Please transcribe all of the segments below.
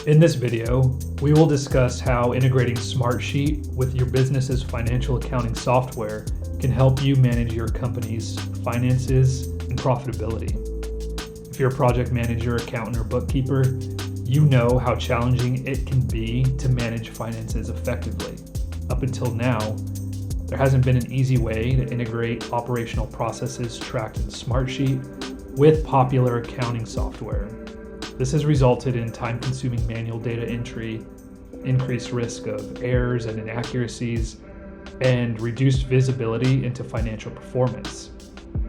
In this video, we will discuss how integrating Smartsheet with your business's financial accounting software can help you manage your company's finances and profitability. If you're a project manager, accountant, or bookkeeper, you know how challenging it can be to manage finances effectively. Up until now, there hasn't been an easy way to integrate operational processes tracked in Smartsheet with popular accounting software. This has resulted in time-consuming manual data entry, increased risk of errors and inaccuracies, and reduced visibility into financial performance.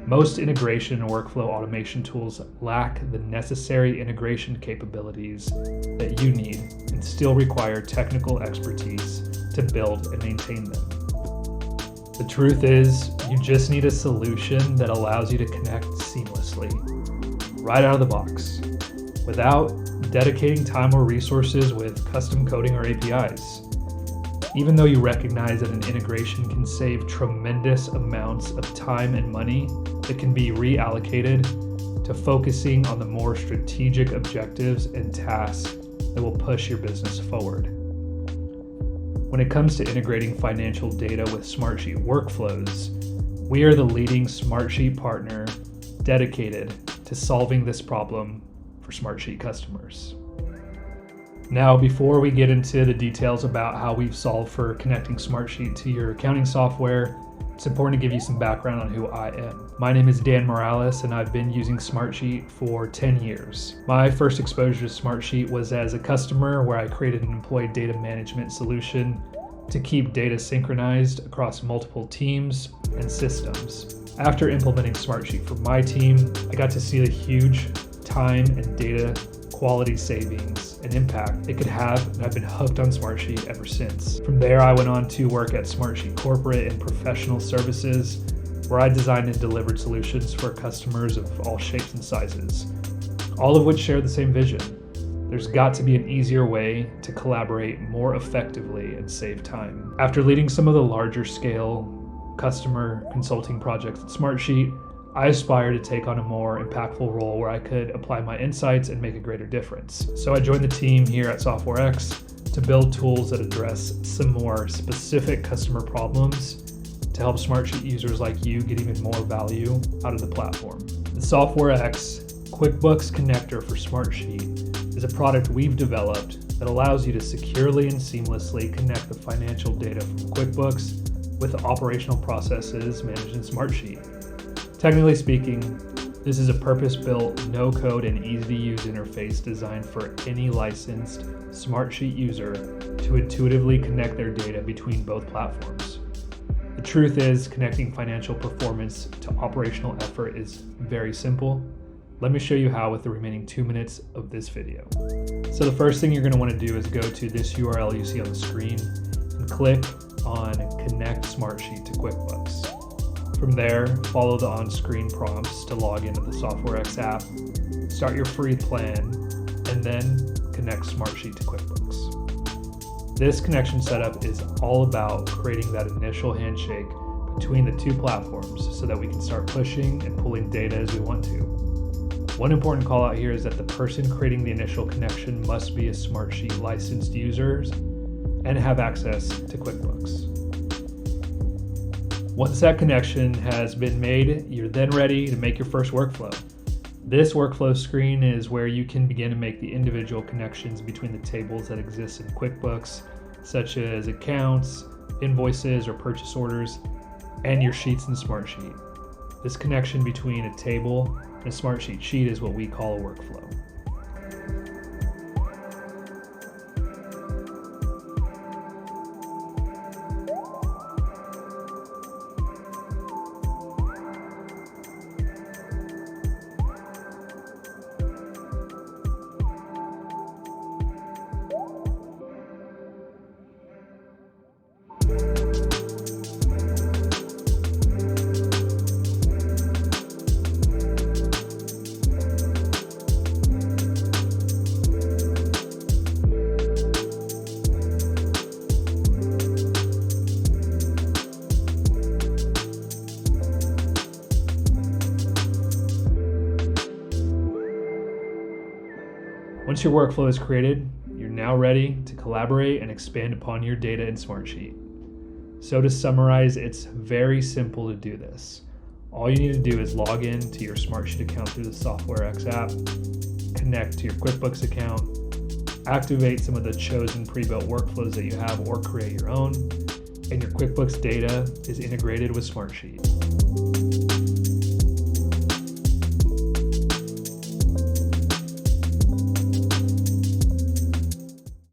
Most integration and workflow automation tools lack the necessary integration capabilities that you need and still require technical expertise to build and maintain them. The truth is, you just need a solution that allows you to connect seamlessly, right out of the box, without dedicating time or resources with custom coding or APIs. Even though you recognize that an integration can save tremendous amounts of time and money that can be reallocated to focusing on the more strategic objectives and tasks that will push your business forward. When it comes to integrating financial data with Smartsheet workflows, we are the leading Smartsheet partner dedicated to solving this problem for Smartsheet customers. Now, before we get into the details about how we've solved for connecting Smartsheet to your accounting software, it's important to give you some background on who I am. My name is Dan Morales, and I've been using Smartsheet for 10 years. My first exposure to Smartsheet was as a customer, where I created an employee data management solution to keep data synchronized across multiple teams and systems. After implementing Smartsheet for my team, I got to see the huge time and data quality savings and impact it could have, and I've been hooked on Smartsheet ever since. From there, I went on to work at Smartsheet Corporate and Professional Services, where I designed and delivered solutions for customers of all shapes and sizes, all of which share the same vision. There's got to be an easier way to collaborate more effectively and save time. After leading some of the larger scale customer consulting projects at Smartsheet, I aspire to take on a more impactful role where I could apply my insights and make a greater difference. So I joined the team here at SoftwareX to build tools that address some more specific customer problems to help Smartsheet users like you get even more value out of the platform. The SoftwareX QuickBooks Connector for Smartsheet is a product we've developed that allows you to securely and seamlessly connect the financial data from QuickBooks with the operational processes managed in Smartsheet. Technically speaking, this is a purpose-built, no-code, and easy-to-use interface designed for any licensed Smartsheet user to intuitively connect their data between both platforms. The truth is, connecting financial performance to operational effort is very simple. Let me show you how with the remaining 2 minutes of this video. So the first thing you're going to want to do is go to this URL you see on the screen and click on Connect Smartsheet to QuickBooks. From there, follow the on-screen prompts to log into the SoftwareX app, start your free plan, and then connect Smartsheet to QuickBooks. This connection setup is all about creating that initial handshake between the two platforms so that we can start pushing and pulling data as we want to. One important call out here is that the person creating the initial connection must be a Smartsheet licensed user and have access to QuickBooks. Once that connection has been made, you're then ready to make your first workflow. This workflow screen is where you can begin to make the individual connections between the tables that exist in QuickBooks, such as accounts, invoices, or purchase orders, and your sheets in Smartsheet. This connection between a table and a Smartsheet sheet is what we call a workflow. Once your workflow is created, you're now ready to collaborate and expand upon your data in Smartsheet. So to summarize, it's very simple to do this. All you need to do is log in to your Smartsheet account through the SoftwareX app, connect to your QuickBooks account, activate some of the chosen pre-built workflows that you have or create your own, and your QuickBooks data is integrated with Smartsheet.